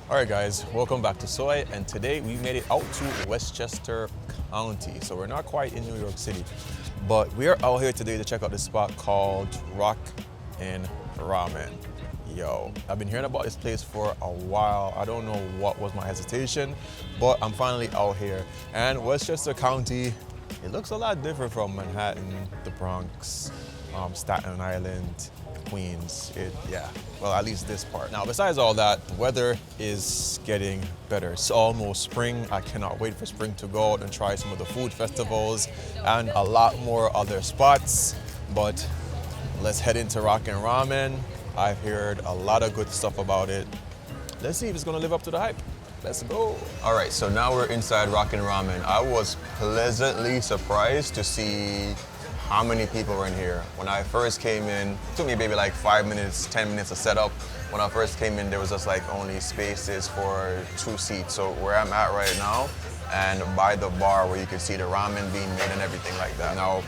Alright guys, welcome back to Soai, and today we made it out to Westchester County. So we're not quite in New York City, but we are out here today to check out this spot called Roc N Ramen. Yo, I've been hearing about this place for a while. I don't know what was my hesitation, but I'm finally out here. And Westchester County, it looks a lot different from Manhattan, the Bronx, Staten Island, Queens. Yeah, well, at least this part. Now, besides all that, the weather is getting better. It's almost spring. I cannot wait for spring to go out and try some of the food festivals and a lot more other spots. But let's head into Roc N Ramen. I've heard a lot of good stuff about it. Let's see if it's gonna live up to the hype. Let's go. All right, so now we're inside Roc N Ramen. I was pleasantly surprised to see how many people were in here. When I first came in, it took me maybe like 5 minutes, 10 minutes to set up. When I first came in, there was just like only spaces for 2 seats. So where I'm at right now, and by the bar where you can see the ramen being made and everything like that. Now,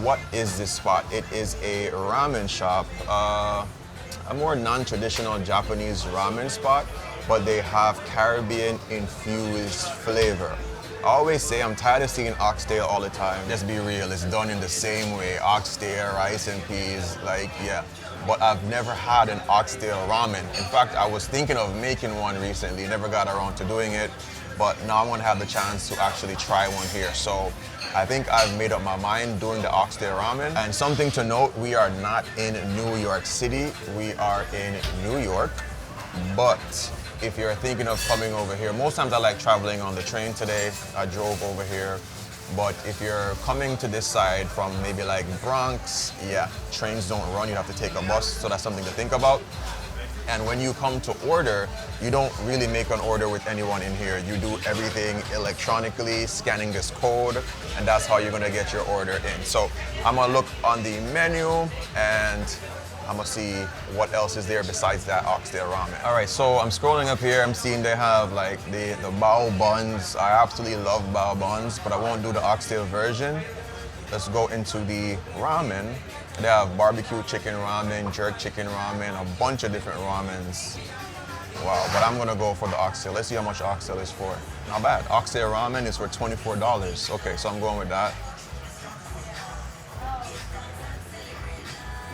what is this spot? It is a ramen shop, a more non-traditional Japanese ramen spot, but they have Caribbean infused flavor. I always say I'm tired of seeing oxtail all the time. Let's be real, it's done in the same way. Oxtail, rice and peas, like, yeah. But I've never had an oxtail ramen. In fact, I was thinking of making one recently, never got around to doing it, but now I'm gonna have the chance to actually try one here. So I think I've made up my mind doing the oxtail ramen. And something to note, we are not in New York City, we are in New York, but if you're thinking of coming over here, most times I like traveling on the train today. I drove over here. But if you're coming to this side from maybe like Bronx, yeah, trains don't run, you have to take a bus, so that's something to think about. And when you come to order, you don't really make an order with anyone in here. You do everything electronically, scanning this code, and that's how you're gonna get your order in. So I'm gonna look on the menu and I'm gonna see what else is there besides that oxtail ramen. All right, so I'm scrolling up here. I'm seeing they have like the bao buns. I absolutely love bao buns, but I won't do the oxtail version. Let's go into the ramen. They have barbecue chicken ramen, jerk chicken ramen, a bunch of different ramens. Wow, but I'm gonna go for the oxtail. Let's see how much oxtail is for. Not bad. Oxtail ramen is for $24. Okay, so I'm going with that.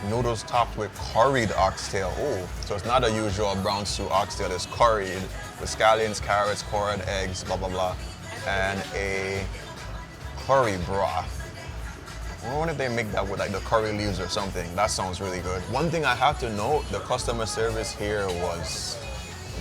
Noodles topped with curried oxtail. Oh, so it's not a usual brown stew oxtail, it's curried with scallions, carrots, corn, eggs, blah, blah, blah, and a curry broth. I wonder if they make that with like the curry leaves or something. That sounds really good. One thing I have to note, the customer service here was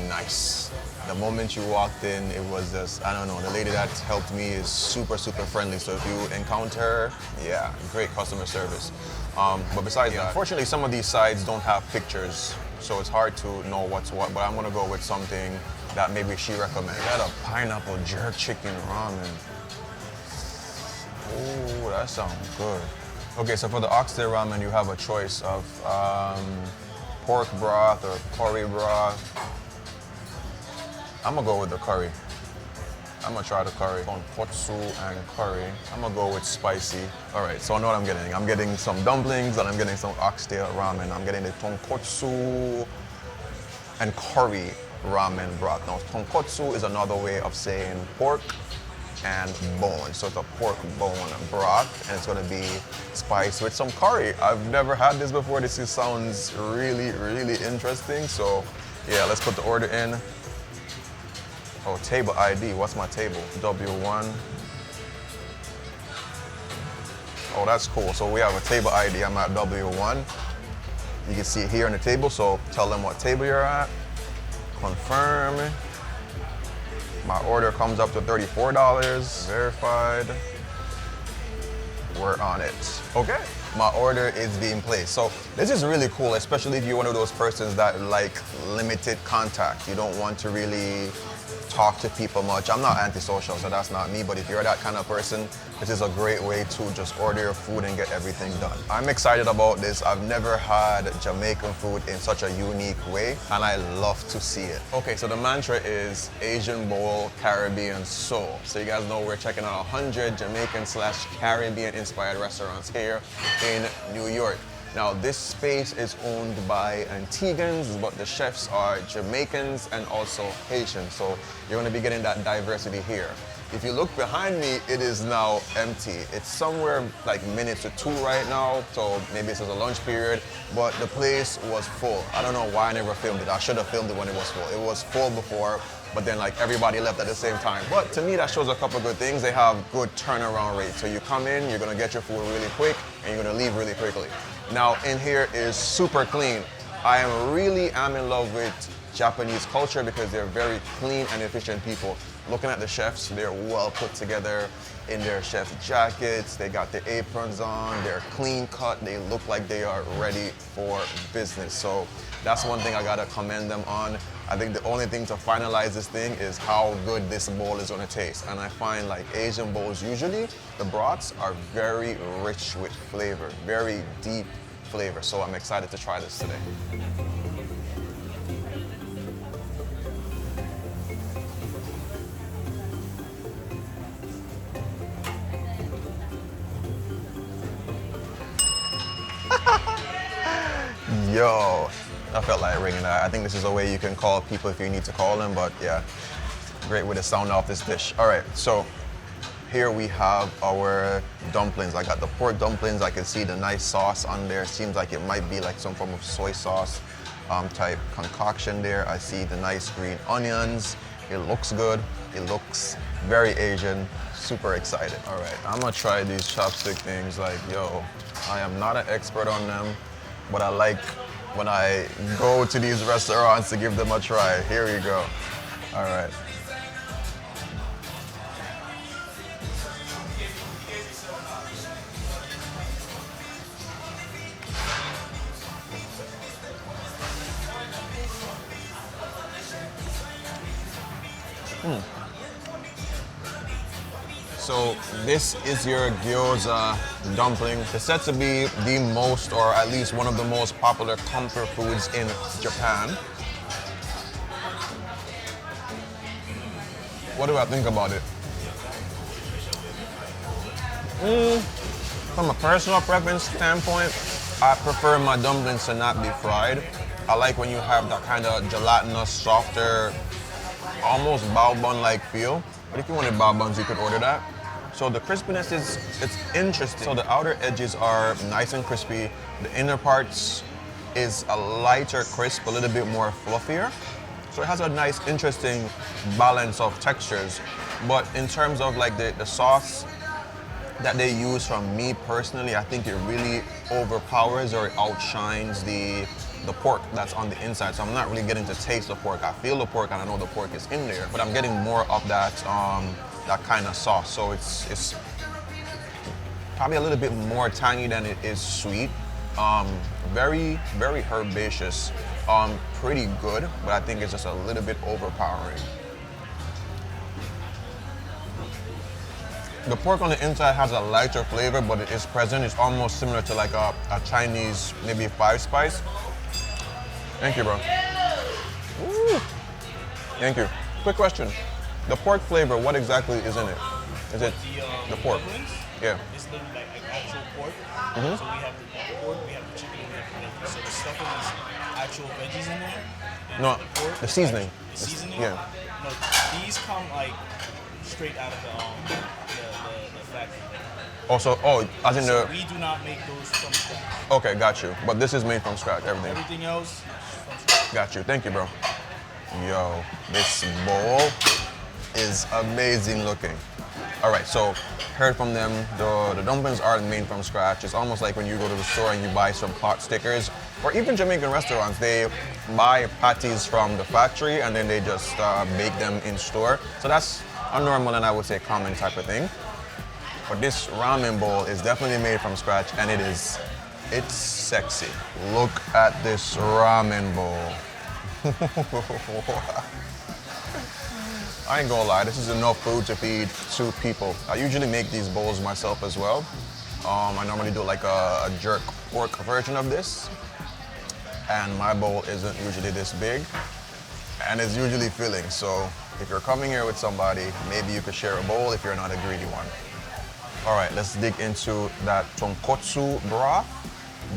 nice. The moment you walked in, it was just, I don't know, the lady that helped me is super, super friendly. So if you encounter her, yeah, great customer service. But besides that, unfortunately, some of these sides don't have pictures, so it's hard to know what's what, but I'm gonna go with something that maybe she recommends. Got a pineapple jerk chicken ramen. Oh, that sounds good. Okay, so for the oxtail ramen, you have a choice of pork broth or curry broth. I'm gonna go with the curry. I'm gonna try the curry. Tonkotsu and curry. I'm gonna go with spicy. All right, so I know what I'm getting. I'm getting some dumplings and I'm getting some oxtail ramen. I'm getting the tonkotsu and curry ramen broth. Now, tonkotsu is another way of saying pork and bone. So it's a pork bone broth, and it's gonna be spiced with some curry. I've never had this before. This sounds really, really interesting. So yeah, let's put the order in. Oh, table ID, what's my table? W1. Oh, that's cool. So we have a table ID, I'm at W1. You can see it here on the table, so tell them what table you're at. Confirm. My order comes up to $34, verified. We're on it. Okay, my order is being placed. So this is really cool, especially if you're one of those persons that like limited contact. You don't want to really talk to people much. I'm not antisocial, so that's not me, but if you're that kind of person, this is a great way to just order your food and get everything done. I'm excited about this. I've never had Jamaican food in such a unique way, and I love to see it. Okay, so the mantra is Asian bowl, Caribbean soul. So you guys know we're checking out 100 Jamaican/Caribbean inspired restaurants here in New York. Now, this space is owned by Antiguans, but the chefs are Jamaicans and also Haitians. So you're gonna be getting that diversity here. If you look behind me, it is now empty. It's somewhere like minutes to 2 right now, so maybe it's just a lunch period, but the place was full. I don't know why I never filmed it. I should have filmed it when it was full. It was full before, but then like everybody left at the same time. But to me, that shows a couple good things. They have good turnaround rate. So you come in, you're gonna get your food really quick, and you're gonna leave really quickly. Now in here is super clean. I am in love with Japanese culture because they're very clean and efficient people. Looking at the chefs, they're well put together in their chef jackets. They got their aprons on, they're clean cut. They look like they are ready for business. So that's one thing I gotta commend them on. I think the only thing to finalize this thing is how good this bowl is gonna taste. And I find like Asian bowls, usually the broths are very rich with flavor, very deep flavor. So I'm excited to try this today. Yo, I felt like ringing that. I think this is a way you can call people if you need to call them, but yeah, great way to sound off this dish. All right, so here we have our dumplings. I got the pork dumplings. I can see the nice sauce on there. Seems like it might be like some form of soy sauce type concoction there. I see the nice green onions. It looks good. It looks very Asian. Super excited. All right, I'm gonna try these chopstick things. Like, yo, I am not an expert on them, but I like when I go to these restaurants to give them a try. Here we go. All right. So this is your gyoza dumpling. It's said to be the most, or at least one of the most popular comfort foods in Japan. What do I think about it? From a personal preference standpoint, I prefer my dumplings to not be fried. I like when you have that kind of gelatinous, softer, almost bao bun-like feel. But if you wanted bao buns, you could order that. So the crispiness it's interesting. So the outer edges are nice and crispy. The inner parts is a lighter crisp, a little bit more fluffier. So it has a nice, interesting balance of textures. But in terms of like the sauce that they use, from me personally, I think it really overpowers or outshines the pork that's on the inside. So I'm not really getting to taste the pork. I feel the pork and I know the pork is in there, but I'm getting more of that that kind of sauce. So it's probably a little bit more tangy than it is sweet. Very, very herbaceous. Pretty good, but I think it's just a little bit overpowering. The pork on the inside has a lighter flavor, but it is present. It's almost similar to like a Chinese, maybe 5-spice. Thank you, bro. Woo. Thank you. Quick question. The pork flavor, what exactly is in it? Is it the pork? Yeah. It's literally like actual pork. So we have the pork, we have the chicken, and we have the veggies. So the stuffing is actual veggies in there. No, the pork, the seasoning. The seasoning? Yeah. No, these come like straight out of the factory. Also, as in So the... we do not make those from scratch. Okay, got you. But this is made from scratch, everything. Everything else from scratch. Got you. Thank you, bro. Yo, this bowl is amazing looking. All right, so heard from them, the dumplings are made from scratch. It's almost like when you go to the store and you buy some pot stickers, or even Jamaican restaurants, they buy patties from the factory and then they just bake them in store. So that's a normal and I would say common type of thing. But this ramen bowl is definitely made from scratch and it's sexy. Look at this ramen bowl. I ain't gonna lie, this is enough food to feed 2 people. I usually make these bowls myself as well. I normally do like a jerk pork version of this. And my bowl isn't usually this big. And it's usually filling. So if you're coming here with somebody, maybe you could share a bowl if you're not a greedy one. All right, let's dig into that tonkotsu broth.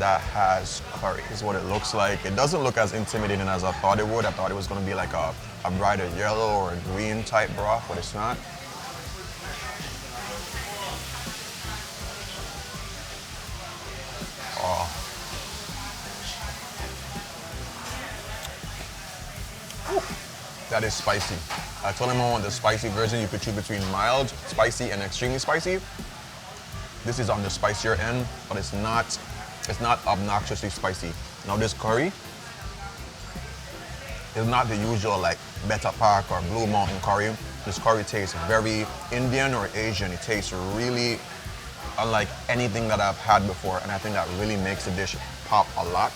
that has curry. This is what it looks like. It doesn't look as intimidating as I thought it would. I thought it was gonna be like a brighter yellow or green type broth, but it's not. Oh. Ooh, that is spicy. I told him I want the spicy version. You could choose between mild, spicy, and extremely spicy. This is on the spicier end, but it's not obnoxiously spicy. Now this curry is not the usual like Beta Park or Blue Mountain curry. This curry tastes very Indian or Asian. It tastes really unlike anything that I've had before, and I think that really makes the dish pop a lot.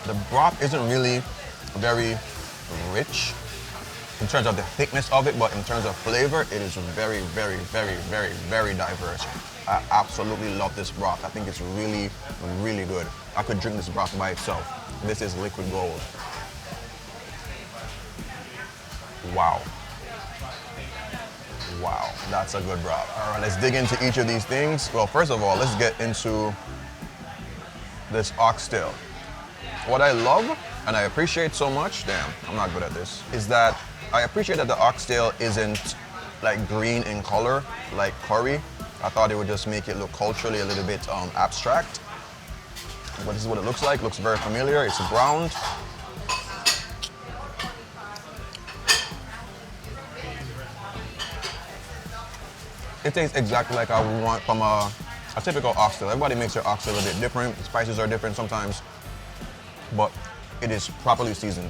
The broth isn't really very rich in terms of the thickness of it, but in terms of flavor, it is very, very, very, very, very diverse. I absolutely love this broth. I think it's really, really good. I could drink this broth by itself. This is liquid gold. Wow. Wow, that's a good broth. All right, let's dig into each of these things. Well, first of all, let's get into this oxtail. What I love and I appreciate so much, damn, I'm not good at this, is that I appreciate that the oxtail isn't like green in color, like curry. I thought it would just make it look culturally a little bit abstract. But this is what it looks like. Looks very familiar. It's browned. It tastes exactly like I would want from a typical oxtail. Everybody makes their oxtail a bit different. The spices are different sometimes, but it is properly seasoned.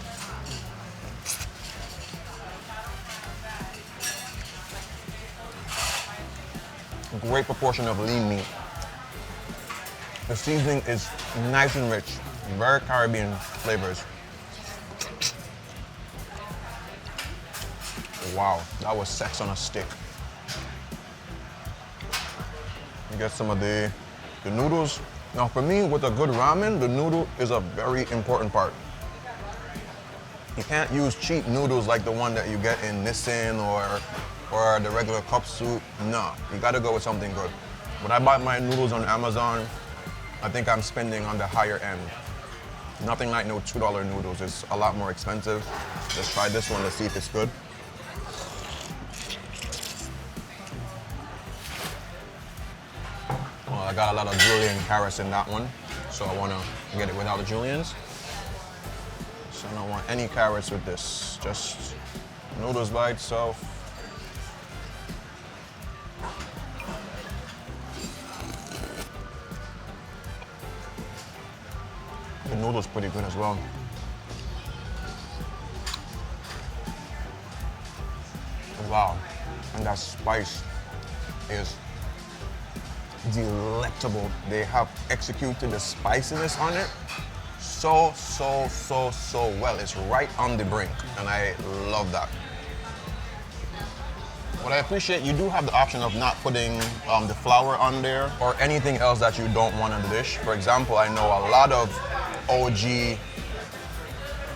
Great proportion of lean meat. The seasoning is nice and rich, very Caribbean flavors. Wow, that was sex on a stick. You get some of the noodles. Now for me, with a good ramen, the noodle is a very important part. You can't use cheap noodles like the one that you get in Nissin or the regular cup soup. No, you gotta go with something good. When I buy my noodles on Amazon, I think I'm spending on the higher end. Nothing like no $2 noodles. It's a lot more expensive. Let's try this one to see if it's good. Well, I got a lot of julienne carrots in that one, so I wanna get it without the juliennes. So I don't want any carrots with this, just noodles by itself. The noodle's pretty good as well. Wow, and that spice is delectable. They have executed the spiciness on it so well. It's right on the brink, and I love that. What I appreciate, you do have the option of not putting the flour on there or anything else that you don't want on the dish. For example, I know a lot of OG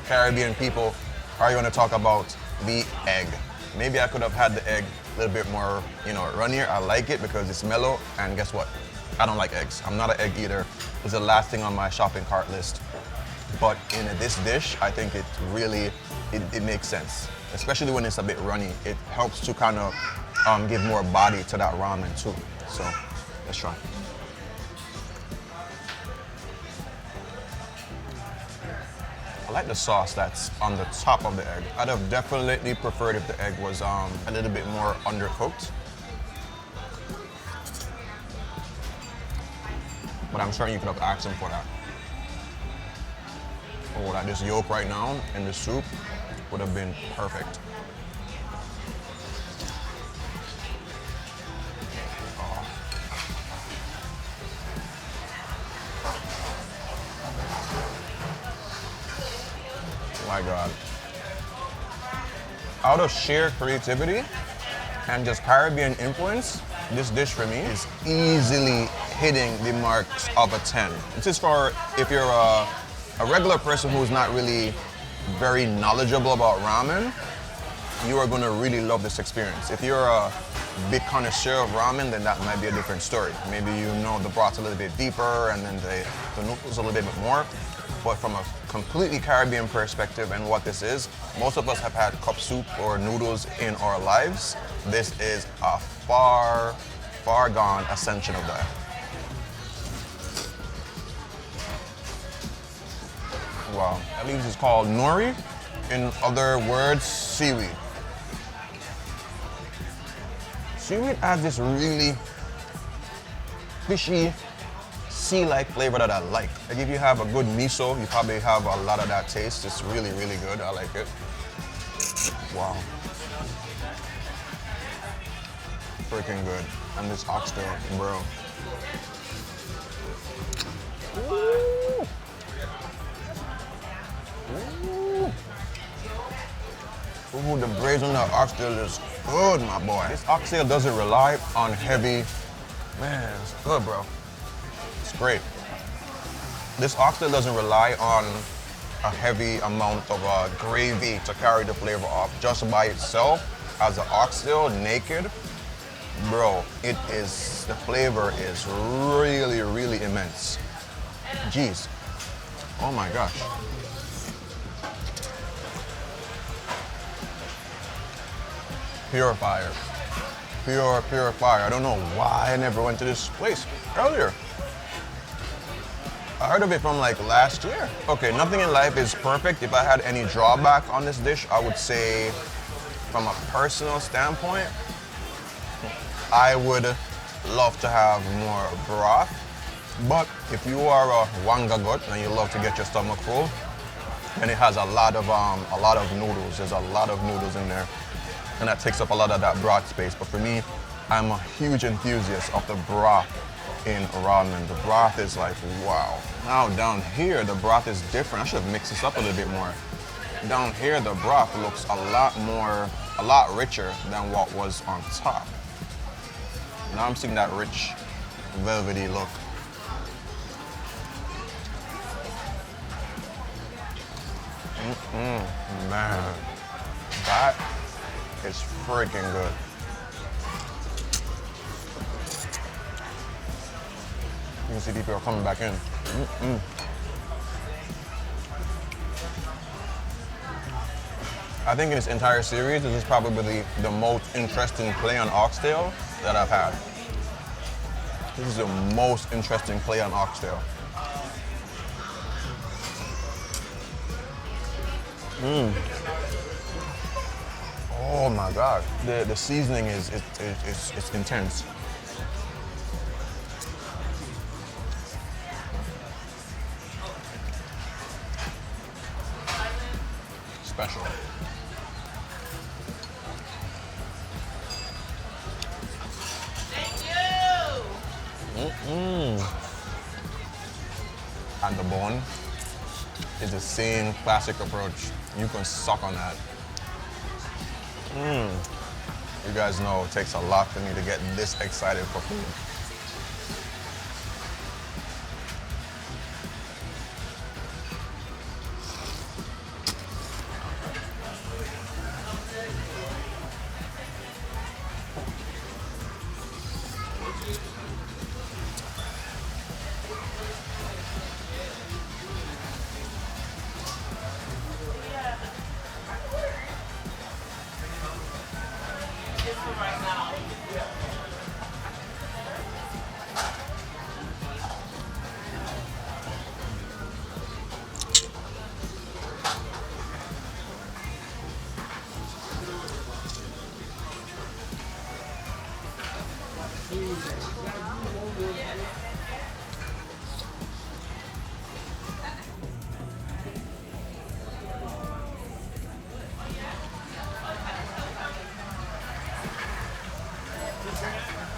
Caribbean people are going to talk about the egg. Maybe I could have had the egg a little bit more, runnier. I like it because it's mellow, and guess what? I don't like eggs. I'm not an egg eater. It's the last thing on my shopping cart list. But in this dish, I think it really, it makes sense. Especially when it's a bit runny. It helps to kind of give more body to that ramen too. So let's try. I like the sauce that's on the top of the egg. I'd have definitely preferred if the egg was a little bit more undercooked. But I'm certain you could have asked him for that. Oh, that this yolk right now in the soup would have been perfect. Oh. My God. Out of sheer creativity and just Caribbean influence, this dish for me is easily hitting the marks of a 10. This is for if you're a regular person who's not really very knowledgeable about ramen, you are gonna really love this experience. If you're a big connoisseur of ramen, then that might be a different story. Maybe you know the broth a little bit deeper and then the noodles a little bit more. But from a completely Caribbean perspective and what this is, most of us have had cup soup or noodles in our lives. This is a far, far gone ascension of that. Wow. I believe this is called nori. In other words, seaweed. Seaweed has this really fishy, sea-like flavor that I like. Like if you have a good miso, you probably have a lot of that taste. It's really, really good. I like it. Wow. Freaking good. And this oxtail, bro. Ooh. Ooh. Ooh, the braise on that oxtail is good, my boy. This oxtail doesn't rely on heavy. Man, it's good, bro. It's great. This oxtail doesn't rely on a heavy amount of gravy to carry the flavor off. Just by itself, as an oxtail, naked, bro, it is, the flavor is really, really immense. Jeez. Oh my gosh. Pure fire. Pure fire. I don't know why I never went to this place earlier. I heard of it from like last year. Okay, nothing in life is perfect. If I had any drawback on this dish, I would say from a personal standpoint, I would love to have more broth. But if you are a wanga gut and you love to get your stomach full, then it has a lot of noodles. There's a lot of noodles in there. And that takes up a lot of that broth space. But for me, I'm a huge enthusiast of the broth in ramen. The broth is like, wow. Now down here, the broth is different. I should have mixed this up a little bit more. Down here, the broth looks a lot richer than what was on top. Now I'm seeing that rich, velvety look. Man, that is freaking good. You can see people are coming back in. I think in this entire series, this is probably the most interesting play on oxtail that I've had. This is the most interesting play on oxtail. Oh my God, the seasoning is intense. Special. And the bone is the same classic approach. You can suck on that. You guys know it takes a lot for me to get this excited for food.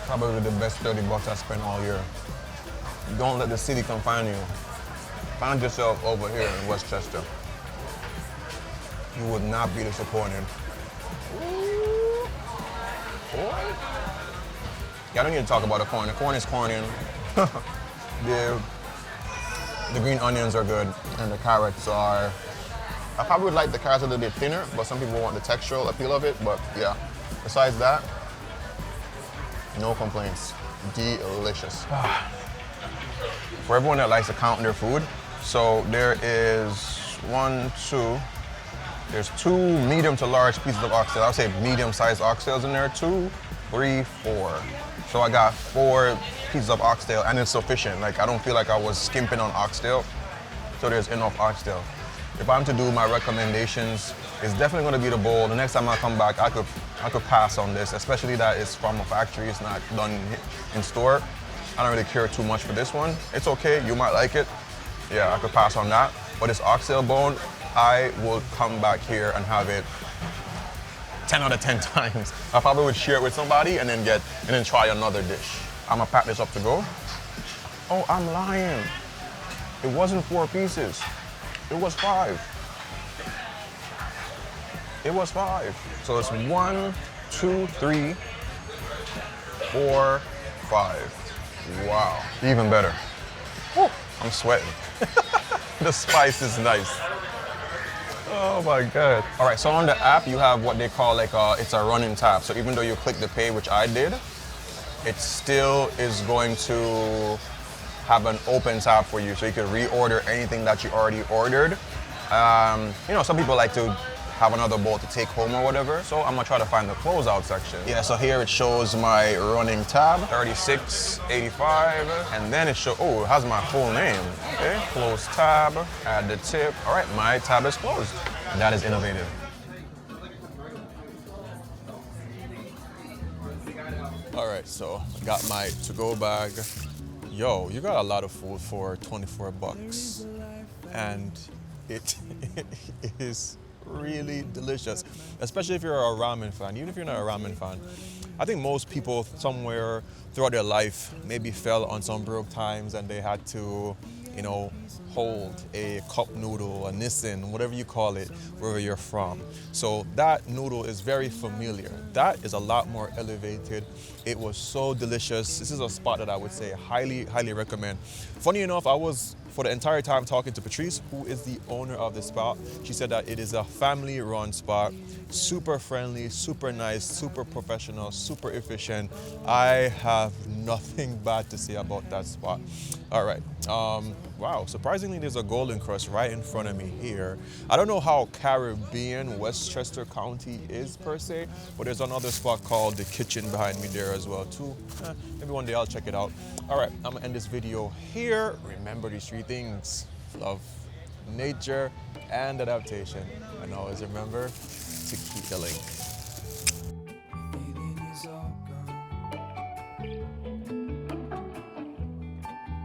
Probably the best 30 bucks I spent all year. Don't let the city confine you. Find yourself over here in Westchester. You would not be disappointed. Ooh. Boy. Yeah, I don't need to talk about the corn. The corn is corning. The green onions are good, and the carrots are... I probably would like the carrots a little bit thinner, but some people want the textural appeal of it, but yeah. Besides that, No complaints. Delicious. For everyone that likes to count their food, so there is there's 2 medium to large pieces of oxtail. I would say medium-sized oxtails in there. 2, 3, 4. So I got 4 pieces of oxtail, and it's sufficient. Like, I don't feel like I was skimping on oxtail, so there's enough oxtail. If I'm to do my recommendations, it's definitely going to be the bowl. The next time I come back, I could pass on this, especially that it's from a factory. It's not done in store. I don't really care too much for this one. It's okay, you might like it. Yeah, I could pass on that. But this oxtail bone, I will come back here and have it 10 out of 10 times. I probably would share it with somebody and then try another dish. I'm gonna pack this up to go. Oh, I'm lying. It wasn't 4 pieces. It was 5. It was 5. So it's 1, 2, 3, 4, 5. Wow, even better. Woo, I'm sweating. The spice is nice. Oh my God. All right, so on the app, you have what they call like it's a running tab. So even though you click the pay, which I did, it still is going to have an open tab for you. So you can reorder anything that you already ordered. You know, some people like to have another bowl to take home or whatever. So I'm gonna try to find the closeout section. Yeah, so here it shows my running tab, $36.85. And then it shows, oh, it has my full name. Okay, close tab, add the tip. All right, my tab is closed. That is innovative. All right, so I got my to-go bag. Yo, you got a lot of food for 24 bucks. And it is really delicious, especially if you're a ramen fan. Even if you're not a ramen fan, I think most people somewhere throughout their life maybe fell on some broke times and they had to, you know, hold a cup noodle, a Nissin, whatever you call it, wherever you're from. So that noodle is very familiar. That is a lot more elevated. It was so delicious. This is a spot that I would say highly, highly recommend. Funny enough, I was for the entire time talking to Patrice, who is the owner of the spot. She said that it is a family-run spot, super friendly, super nice, super professional, super efficient. I have nothing bad to say about that spot. All right, wow, surprisingly there's a golden crust right in front of me here. I don't know how Caribbean Westchester County is per se, but there's another spot called The Kitchen behind me there as well too. Maybe one day I'll check it out. All right, I'm gonna end this video here. Remember these 3 things: love, nature, and adaptation. And always remember to keep the link.